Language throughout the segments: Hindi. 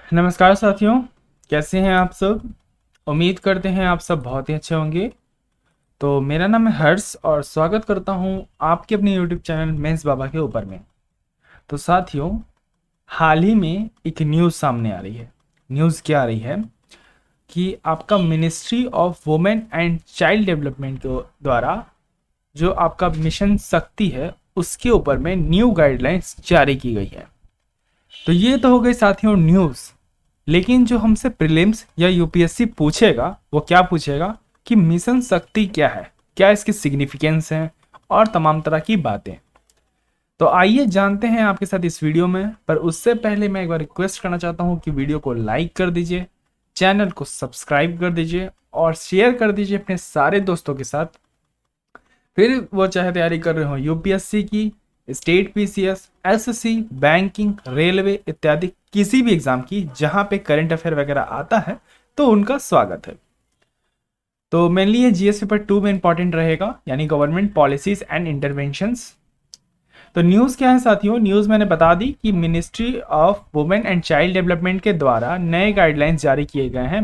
नमस्कार साथियों, कैसे हैं आप सब। उम्मीद करते हैं आप सब बहुत ही अच्छे होंगे। तो मेरा नाम है हर्ष और स्वागत करता हूं आपके अपने यूट्यूब चैनल मेंस बाबा के ऊपर में। तो साथियों, हाल ही में एक न्यूज़ सामने आ रही है। न्यूज़ क्या आ रही है कि आपका ministry of women and child development के द्वारा जो आपका मिशन शक्ति है उसके ऊपर में न्यू गाइडलाइंस जारी की गई है। तो ये तो हो गई साथियों न्यूज़। लेकिन जो हमसे प्रीलिम्स या यूपीएससी पूछेगा वो क्या पूछेगा कि मिशन शक्ति क्या है, क्या इसकी सिग्निफिकेंस है और तमाम तरह की बातें। तो आइए जानते हैं आपके साथ इस वीडियो में। पर उससे पहले मैं एक बार रिक्वेस्ट करना चाहता हूं कि वीडियो को लाइक कर दीजिए, चैनल को सब्सक्राइब कर दीजिए और शेयर कर दीजिए अपने सारे दोस्तों के साथ। फिर वो चाहे तैयारी कर रहे हो यूपीएससी की, state PCS, SSC, banking, railway इत्यादि किसी भी एग्जाम की जहां पे करंट अफेयर वगैरह आता है, तो उनका स्वागत है। तो मेनली ये जीएस पेपर 2 में इंपॉर्टेंट रहेगा, यानी गवर्नमेंट पॉलिसीज एंड इंटरवेंशंस। तो न्यूज़ क्या है साथियों, न्यूज़ मैंने बता दी कि ministry of women and child development के द्वारा नए गाइडलाइंस जारी किए गए हैं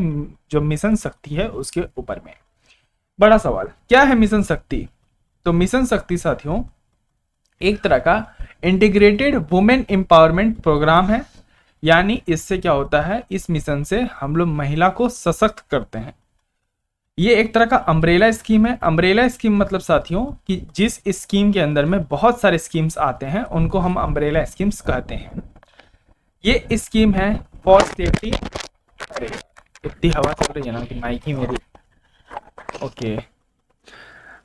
जो मिशन शक्ति है उसके ऊपर में। बड़ा सवाल, क्या है मिशन शक्ति। तो मिशन शक्ति साथियों एक तरह का इंटीग्रेटेड वुमेन एम्पावरमेंट प्रोग्राम है। यानी इससे क्या होता है, इस मिशन से हम लोग महिला को सशक्त करते हैं। ये एक तरह का अम्ब्रेला स्कीम है। अम्ब्रेला स्कीम मतलब साथियों कि जिस स्कीम के अंदर में बहुत सारे स्कीम्स आते हैं उनको हम अम्ब्रेला स्कीम्स कहते हैं। ये स्कीम है फॉर सेफ्टी। अरे इतनी हवा चल रही है ना कि माइक ही मेरी। ओके,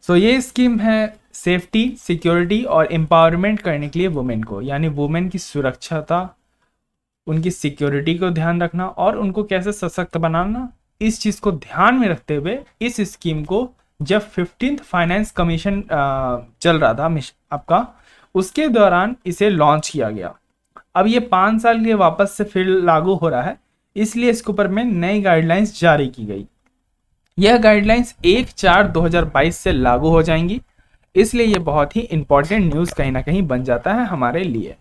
सो ये स्कीम है सेफ्टी, सिक्योरिटी और एम्पावरमेंट करने के लिए वुमेन को, यानी वुमेन की सुरक्षता, उनकी सिक्योरिटी को ध्यान रखना और उनको कैसे सशक्त बनाना, इस चीज़ को ध्यान में रखते हुए इस स्कीम को जब 15th फाइनेंस कमीशन चल रहा था आपका, उसके दौरान इसे लॉन्च किया गया। अब ये 5 साल के लिए वापस से फिर लागू हो रहा है, इसलिए इसके ऊपर में नई गाइडलाइंस जारी की गई। यह गाइडलाइंस 1/4/2022 से लागू हो जाएंगी, इसलिए ये बहुत ही इंपॉर्टेंट न्यूज़ कहीं ना कहीं बन जाता है हमारे लिए।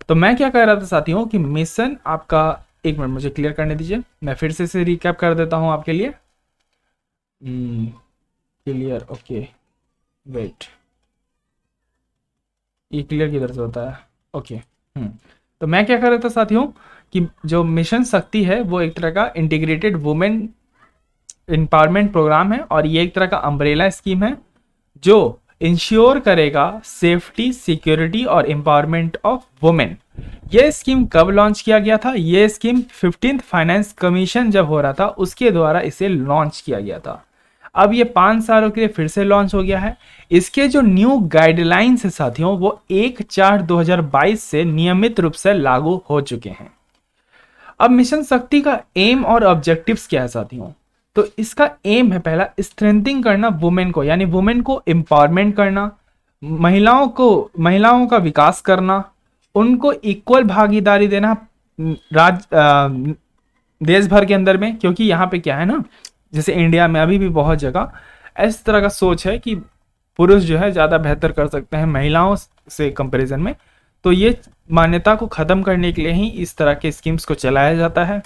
तो मैं क्या कह रहा था साथियों कि मिशन आपका, एक मिनट मुझे क्लियर करने दीजिए, मैं फिर से इसे रिकैप कर देता हूं आपके लिए। क्लियर, ओके, वेट, ये क्लियर किधर से होता है। ओके। तो मैं क्या कर रहा था साथियों कि जो मिशन शक्ति है वो एक तरह का इंटीग्रेटेड वुमेन एम्पावरमेंट प्रोग्राम है और ये एक तरह का अम्ब्रेला स्कीम है जो इंश्योर करेगा सेफ्टी, सिक्योरिटी और एम्पावरमेंट ऑफ वुमेन। ये स्कीम कब लॉन्च किया गया था, ये स्कीम 15th फाइनेंस कमीशन जब हो रहा था उसके द्वारा इसे लॉन्च किया गया था। अब ये 5 सालों के लिए फिर से लॉन्च हो गया है। इसके जो न्यू गाइडलाइंस है साथियों वो 1/4/2022 से नियमित रूप से लागू हो चुके हैं। अब मिशन शक्ति का एम और ऑब्जेक्टिव्स क्या है साथियों। तो इसका एम है पहला, स्ट्रेंथिंग करना वुमेन को, यानी वुमेन को एम्पावरमेंट करना, महिलाओं का विकास करना, उनको इक्वल भागीदारी देना देश भर के अंदर में। क्योंकि यहाँ पे क्या है ना, जैसे इंडिया में अभी भी बहुत जगह इस तरह का सोच है कि पुरुष जो है ज़्यादा बेहतर कर सकते हैं महिलाओं से कंपैरिजन में। तो ये मान्यता को ख़त्म करने के लिए ही इस तरह के स्कीम्स को चलाया जाता है।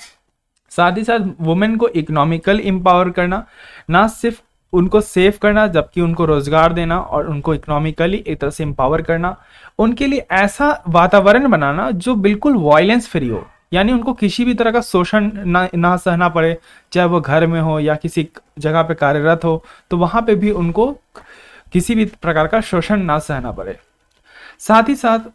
साथ ही साथ वुमेन को इकोनॉमिकल एम्पावर करना, ना सिर्फ उनको सेव करना जबकि उनको रोजगार देना और उनको इकोनॉमिकली एक तरह से एम्पावर करना, उनके लिए ऐसा वातावरण बनाना जो बिल्कुल वायलेंस फ्री हो, यानी उनको किसी भी तरह का शोषण ना सहना पड़े, चाहे वो घर में हो या किसी जगह पे कार्यरत हो, तो वहाँ पे भी उनको किसी भी प्रकार का शोषण ना सहना पड़े। साथ ही साथ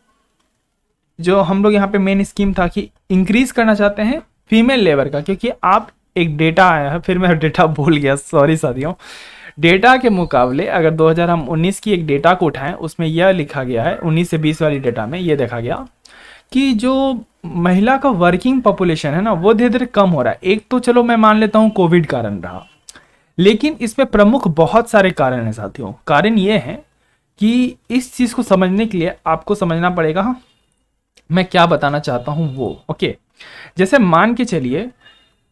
जो हम लोग यहाँ पे मेन स्कीम था कि इंक्रीज करना चाहते हैं फीमेल लेबर का, क्योंकि आप एक डेटा आया है, फिर मैं डेटा भूल गया, सॉरी साथियों। डेटा के मुकाबले अगर 2019 की एक डेटा को उठाएं, उसमें यह लिखा गया है, 19 से 20 वाली डेटा में यह देखा गया कि जो महिला का वर्किंग पॉपुलेशन है ना वो धीरे धीरे कम हो रहा है। एक तो चलो मैं मान लेता हूँ कोविड कारण रहा, लेकिन इसमें प्रमुख बहुत सारे कारण हैं साथियों। कारण ये है कि इस चीज़ को समझने के लिए आपको समझना पड़ेगा मैं क्या बताना चाहता हूँ वो। ओके, जैसे मान के चलिए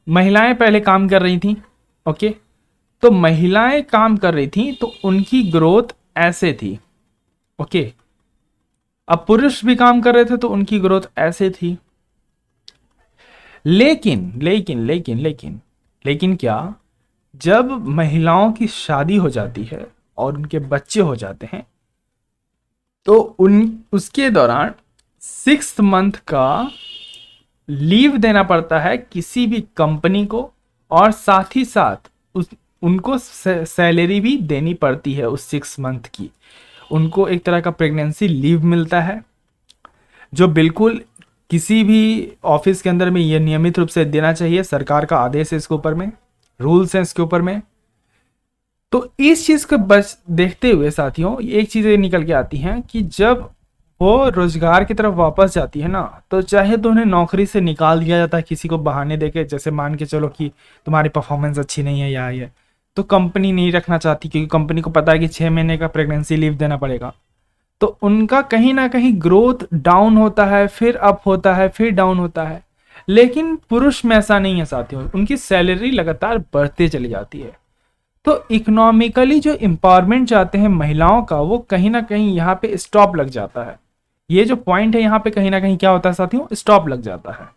महिलाएं पहले काम कर रही थी। ओके, तो महिलाएं काम कर रही थी तो उनकी ग्रोथ ऐसे थी। ओके, अब पुरुष भी काम कर रहे थे तो उनकी ग्रोथ ऐसे थी। लेकिन लेकिन लेकिन लेकिन लेकिन क्या, जब महिलाओं की शादी हो जाती है और उनके बच्चे हो जाते हैं, तो उन उसके दौरान 6 मंथ का लीव देना पड़ता है किसी भी कंपनी को, और साथ ही साथ उनको सैलरी भी देनी पड़ती है उस 6 मंथ की। उनको एक तरह का प्रेगनेंसी लीव मिलता है, जो बिल्कुल किसी भी ऑफिस के अंदर में ये नियमित रूप से देना चाहिए। सरकार का आदेश है इसके ऊपर में, रूल्स हैं इसके ऊपर में। तो इस चीज को बस देखते हुए साथियों, एक चीज ये निकल के आती है कि जब वो रोजगार की तरफ वापस जाती है ना, तो चाहे तो उन्हें नौकरी से निकाल दिया जाता है किसी को बहाने देके, जैसे मान के चलो कि तुम्हारी परफॉर्मेंस अच्छी नहीं है या ये, तो कंपनी नहीं रखना चाहती क्योंकि कंपनी को पता है कि 6 महीने का प्रेगनेंसी लीव देना पड़ेगा। तो उनका कहीं ना कहीं ग्रोथ डाउन होता है, फिर अप होता है, फिर डाउन होता है। लेकिन पुरुष में ऐसा नहीं है साथियों, उनकी सैलरी लगातार बढ़ते चली जाती है। तो इकोनॉमिकली जो एम्पावरमेंट चाहते हैं महिलाओं का, वो कहीं ना कहीं यहाँ पे स्टॉप लग जाता है। ये जो पॉइंट है यहाँ पे कहीं ना कहीं क्या होता है साथियों, स्टॉप लग जाता है।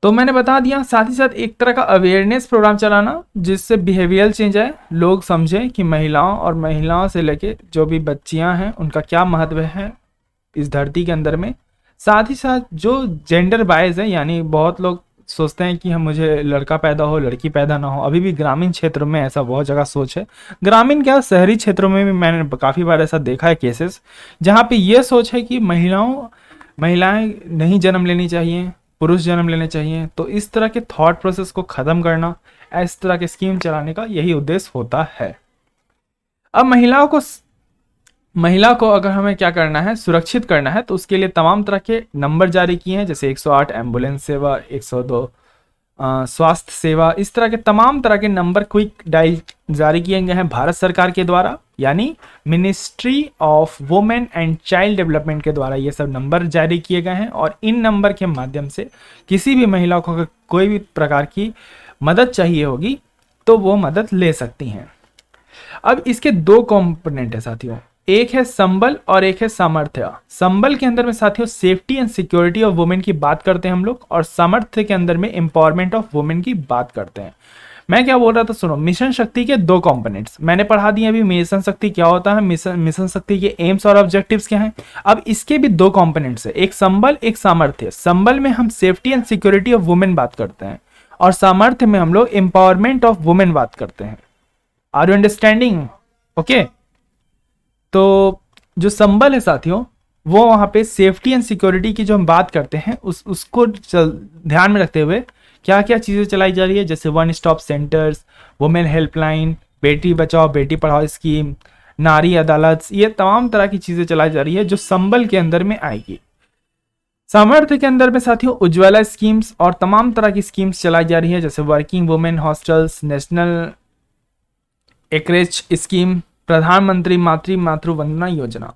तो मैंने बता दिया, साथ ही साथ एक तरह का अवेयरनेस प्रोग्राम चलाना जिससे बिहेवियर चेंज आए, लोग समझें कि महिलाओं और महिलाओं से लेके जो भी बच्चियां हैं उनका क्या महत्व है इस धरती के अंदर में। साथ ही साथ जो जेंडर बायस है, यानी बहुत लोग सोचते हैं कि हम मुझे लड़का पैदा हो लड़की पैदा ना हो। अभी भी ग्रामीण क्षेत्रों में ऐसा बहुत जगह सोच है, ग्रामीण क्या शहरी क्षेत्रों में भी मैंने काफ़ी बार ऐसा देखा है केसेस, जहाँ पे ये सोच है कि महिलाएं नहीं जन्म लेनी चाहिए, पुरुष जन्म लेने चाहिए। तो इस तरह के थॉट प्रोसेस को ख़त्म करना, इस तरह के स्कीम चलाने का यही उद्देश्य होता है। अब महिला को अगर हमें क्या करना है, सुरक्षित करना है, तो उसके लिए तमाम तरह के नंबर जारी किए हैं, जैसे 108 एम्बुलेंस सेवा, 102 स्वास्थ्य सेवा, इस तरह के तमाम तरह के नंबर क्विक डायल जारी किए गए हैं भारत सरकार के द्वारा, यानी ministry of women and child development के द्वारा ये सब नंबर जारी किए गए हैं। और इन नंबर के माध्यम से किसी भी महिला को अगर कोई भी प्रकार की मदद चाहिए होगी तो वो मदद ले सकती हैं। अब इसके दो कंपोनेंट है साथियों, एक है संबल और एक है सामर्थ्य। संबल के अंदर में साथियों safety and security of women की बात करते हैं हम लोग, और सामर्थ्य के अंदर में एम्पावरमेंट ऑफ वुमेन की बात करते हैं। मैं क्या बोल रहा था सुनो, मिशन शक्ति के दो कंपोनेंट्स मैंने पढ़ा दिए अभी। मिशन शक्ति क्या होता है, मिशन शक्ति के एम्स और ऑब्जेक्टिव्स क्या हैं। अब इसके भी दो कंपोनेंट्स है, एक संबल एक सामर्थ्य। संबल में हम safety and security of women बात करते हैं, और सामर्थ्य में हम लोग एम्पावरमेंट ऑफ वुमेन बात करते हैं। Are you understanding? ओके। तो जो संबल है साथियों, वो वहां पे सेफ्टी एंड सिक्योरिटी की जो हम बात करते हैं उसको ध्यान में रखते हुए क्या क्या चीजें चलाई जा रही है, जैसे one stop centres, women helpline, Beti Bachao Beti Padhao scheme, नारी अदालत, ये तमाम तरह की चीजें चलाई जा रही है जो संबल के अंदर में आएगी। सामर्थ्य के अंदर में साथियों उज्ज्वला स्कीम्स और तमाम तरह की स्कीम्स चलाई जा रही है, जैसे working women hostels, national acreage scheme, प्रधानमंत्री मातृ वंदना योजना।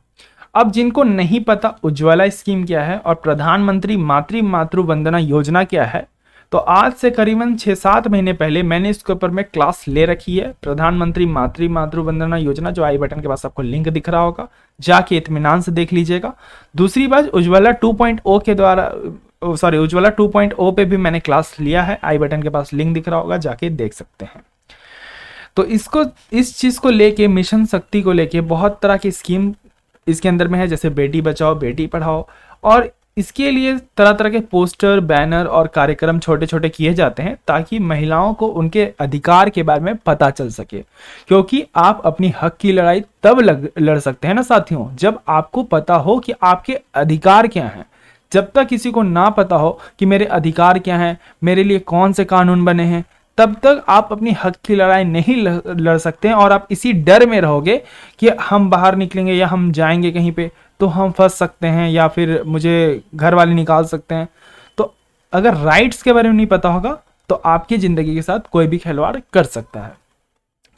अब जिनको नहीं पता उज्ज्वला स्कीम क्या है और प्रधानमंत्री मातृ वंदना योजना क्या है, तो आज से करीबन 6-7 महीने पहले मैंने इसके ऊपर में क्लास ले रखी है। प्रधानमंत्री मातृ वंदना योजना, जो आई बटन के पास आपको लिंक दिख रहा होगा, जाके इत्मीनान से देख लीजिएगा। दूसरी बात, उज्ज्वला 2.0 के द्वारा उज्ज्वला 2.0 पे भी मैंने क्लास लिया है, आई बटन के पास लिंक दिख रहा होगा, जाके देख सकते हैं। तो इस चीज को लेके, मिशन शक्ति को लेके बहुत तरह की स्कीम इसके अंदर में है, जैसे बेटी बचाओ बेटी पढ़ाओ, और इसके लिए तरह तरह के पोस्टर, बैनर और कार्यक्रम छोटे छोटे किए जाते हैं ताकि महिलाओं को उनके अधिकार के बारे में पता चल सके। क्योंकि आप अपनी हक की लड़ाई तब लड़ सकते हैं ना साथियों, जब आपको पता हो कि आपके अधिकार क्या हैं। जब तक किसी को ना पता हो कि मेरे अधिकार क्या हैं, मेरे लिए कौन से कानून बने हैं, तब तक आप अपनी हक की लड़ाई नहीं लड़ सकते हैं। और आप इसी डर में रहोगे कि हम बाहर निकलेंगे या हम जाएंगे कहीं पे तो हम फंस सकते हैं या फिर मुझे घर वाले निकाल सकते हैं। तो अगर राइट्स के बारे में नहीं पता होगा तो आपकी ज़िंदगी के साथ कोई भी खिलवाड़ कर सकता है।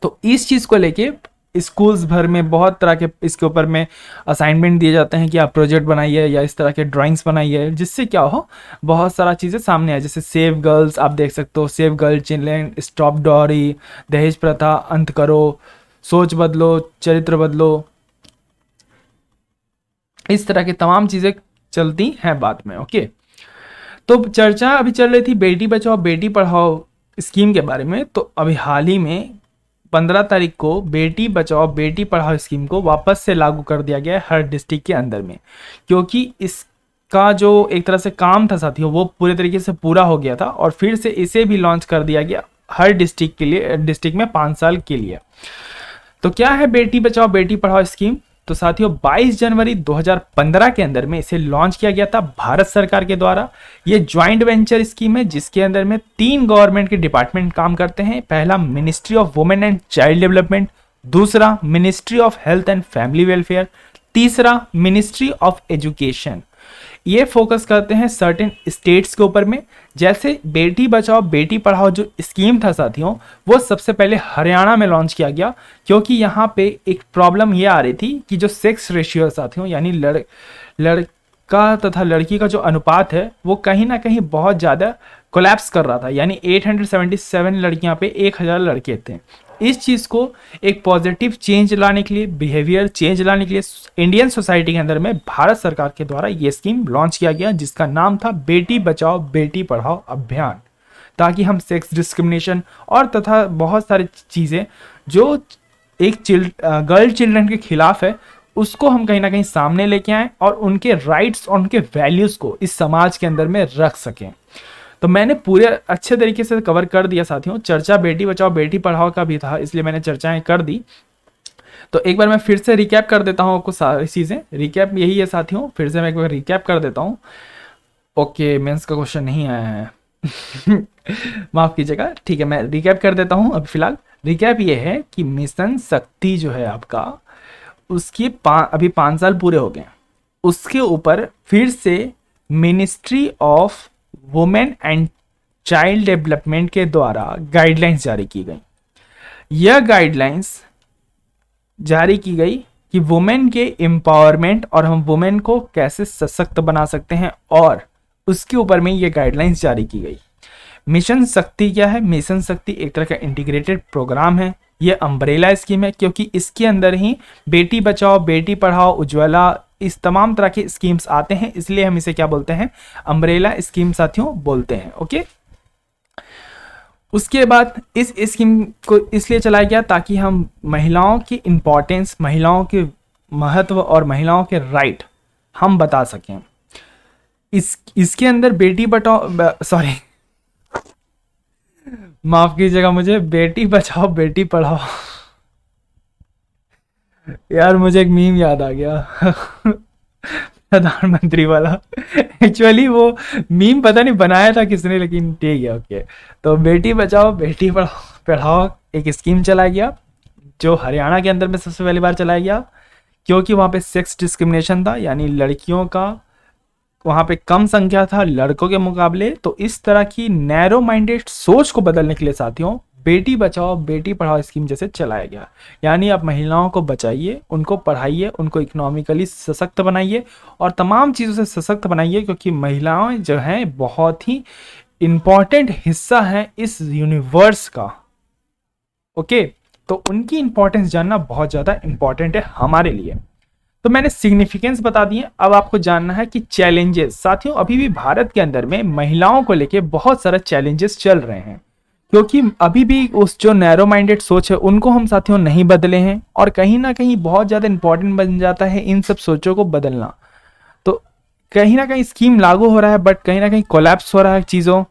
तो इस चीज़ को लेके स्कूल्स भर में बहुत तरह के इसके ऊपर में असाइनमेंट दिए जाते हैं कि आप प्रोजेक्ट बनाइए या इस तरह के ड्राइंग्स बनाइए, जिससे क्या हो, बहुत सारा चीज़ें सामने आए। जैसे सेव गर्ल्स आप देख सकते हो, save girl children, stop dowry, दहेज प्रथा अंत करो, सोच बदलो चरित्र बदलो, इस तरह की तमाम चीज़ें चलती हैं बाद में। ओके, तो चर्चा अभी चल रही थी बेटी बचाओ बेटी पढ़ाओ स्कीम के बारे में। तो अभी हाल ही में 15 तारीख को बेटी बचाओ बेटी पढ़ाओ स्कीम को वापस से लागू कर दिया गया है हर डिस्ट्रिक्ट के अंदर में, क्योंकि इसका जो एक तरह से काम था साथियों वो पूरे तरीके से पूरा हो गया था और फिर से इसे भी लॉन्च कर दिया गया हर डिस्ट्रिक्ट के लिए, डिस्ट्रिक्ट में 5 साल के लिए। तो क्या है बेटी बचाओ बेटी पढ़ाओ स्कीम? तो साथियों 22 जनवरी 2015 के अंदर में इसे लॉन्च किया गया था भारत सरकार के द्वारा। ये ज्वाइंट वेंचर स्कीम है जिसके अंदर में 3 गवर्नमेंट के डिपार्टमेंट काम करते हैं। पहला ministry of women and child development, दूसरा ministry of health and family welfare, तीसरा मिनिस्ट्री ऑफ एजुकेशन। ये फोकस करते हैं सर्टेन स्टेट्स के ऊपर में। जैसे बेटी बचाओ बेटी पढ़ाओ जो स्कीम था साथियों वो सबसे पहले हरियाणा में लॉन्च किया गया, क्योंकि यहाँ पे एक प्रॉब्लम ये आ रही थी कि जो सेक्स रेशियो साथियों यानी लड़का तथा लड़की का जो अनुपात है वो कहीं ना कहीं बहुत ज़्यादा कोलैप्स कर रहा था, यानी 877 लड़कियां पे 1000 लड़के थे। इस चीज़ को एक पॉजिटिव चेंज लाने के लिए, बिहेवियर चेंज लाने के लिए इंडियन सोसाइटी के अंदर में भारत सरकार के द्वारा ये स्कीम लॉन्च किया गया जिसका नाम था बेटी बचाओ बेटी पढ़ाओ अभियान, ताकि हम सेक्स डिस्क्रिमिनेशन और तथा बहुत सारी चीज़ें जो एक गर्ल चिल्ड्रन के खिलाफ है उसको हम कहीं ना कहीं सामने लेके आएँ और उनके राइट्स और उनके वैल्यूज़ को इस समाज के अंदर में रख सकें। तो मैंने पूरे अच्छे तरीके से कवर कर दिया साथियों। चर्चा बेटी बचाओ बेटी पढ़ाओ का भी था इसलिए मैंने चर्चाएं कर दी। तो एक बार मैं फिर से रिकैप कर देता हूँ आपको सारी चीज़ें। रिकैप यही है साथियों, फिर से मैं एक बार रिकैप कर देता हूँ। ओके, मेंस का क्वेश्चन नहीं आया है माफ़ कीजिएगा, ठीक है मैं रिकैप कर देता हूँ। अभी फिलहाल रिकैप ये है कि मिशन शक्ति जो है आपका उसकी अभी 5 साल पूरे हो गए। उसके ऊपर फिर से ministry of women and child development के द्वारा गाइडलाइंस जारी की गई। यह गाइडलाइंस जारी की गई कि वुमेन के एम्पावरमेंट और हम वुमेन को कैसे सशक्त बना सकते हैं, और उसके ऊपर में यह गाइडलाइंस जारी की गई। मिशन शक्ति क्या है? मिशन शक्ति एक तरह का इंटीग्रेटेड प्रोग्राम है। यह अम्ब्रेला स्कीम है क्योंकि इसके अंदर ही बेटी बचाओ बेटी पढ़ाओ उज्ज्वला इस तमाम तरह के स्कीम्स आते हैं, इसलिए हम इसे क्या बोलते हैं? अम्ब्रेला स्कीम साथियों बोलते हैं। ओके, उसके बाद इस स्कीम को इसलिए चलाया गया ताकि हम महिलाओं की इंपॉर्टेंस, महिलाओं के महत्व और महिलाओं के राइट हम बता सकें। इसके अंदर बेटी बचाओ सॉरी माफ कीजिएगा मुझे, बेटी बचाओ बेटी पढ़ाओ यार मुझे एक मीम याद आ गया प्रधानमंत्री वाला एक्चुअली वो मीम पता नहीं बनाया था किसने, लेकिन ठीक है ओके। तो बेटी बचाओ बेटी पढ़ाओ एक स्कीम चलाया गया जो हरियाणा के अंदर में सबसे पहली बार चलाया गया, क्योंकि वहाँ पे सेक्स डिस्क्रिमिनेशन था, यानी लड़कियों का वहाँ पे कम संख्या था लड़कों के मुकाबले। तो इस तरह की नैरो माइंडेड सोच को बदलने के लिए साथियों बेटी बचाओ बेटी पढ़ाओ स्कीम जैसे चलाया गया। यानी आप महिलाओं को बचाइए, उनको पढ़ाइए, उनको इकोनॉमिकली सशक्त बनाइए और तमाम चीज़ों से सशक्त बनाइए, क्योंकि महिलाएं जो हैं बहुत ही इम्पॉर्टेंट हिस्सा हैं इस यूनिवर्स का। ओके, तो उनकी इंपॉर्टेंस जानना बहुत ज़्यादा इंपॉर्टेंट है हमारे लिए। तो मैंने सिग्निफिकेंस बता दिए, अब आपको जानना है कि चैलेंजेस। साथियों अभी भी भारत के अंदर में महिलाओं को लेके बहुत सारे चैलेंजेस चल रहे हैं, क्योंकि अभी भी उस जो नैरो माइंडेड सोच है उनको हम साथियों नहीं बदले हैं, और कहीं ना कहीं बहुत ज़्यादा इंपॉर्टेंट बन जाता है इन सब सोचों को बदलना। तो कहीं ना कहीं स्कीम लागू हो रहा है बट कहीं ना कहीं कोलैप्स हो रहा है चीज़ों।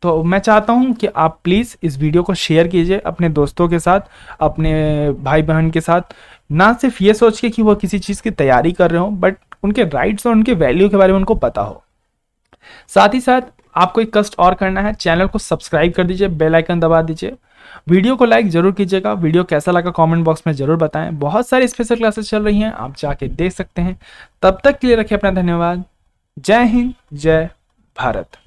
तो मैं चाहता हूं कि आप प्लीज़ इस वीडियो को शेयर कीजिए अपने दोस्तों के साथ, अपने भाई बहन के साथ, ना सिर्फ ये सोच के कि वो किसी चीज़ की तैयारी कर रहे हो बट उनके राइट्स और उनके वैल्यू के बारे में उनको पता हो। साथ ही साथ आपको एक कष्ट और करना है, चैनल को सब्सक्राइब कर दीजिए, बेल आइकन दबा दीजिए, वीडियो को लाइक जरूर कीजिएगा, वीडियो कैसा लगा कमेंट बॉक्स में जरूर बताएं। बहुत सारी स्पेशल क्लासेस चल रही हैं, आप जाके देख सकते हैं। तब तक के लिए रखिए अपना धन्यवाद। जय हिंद, जय भारत।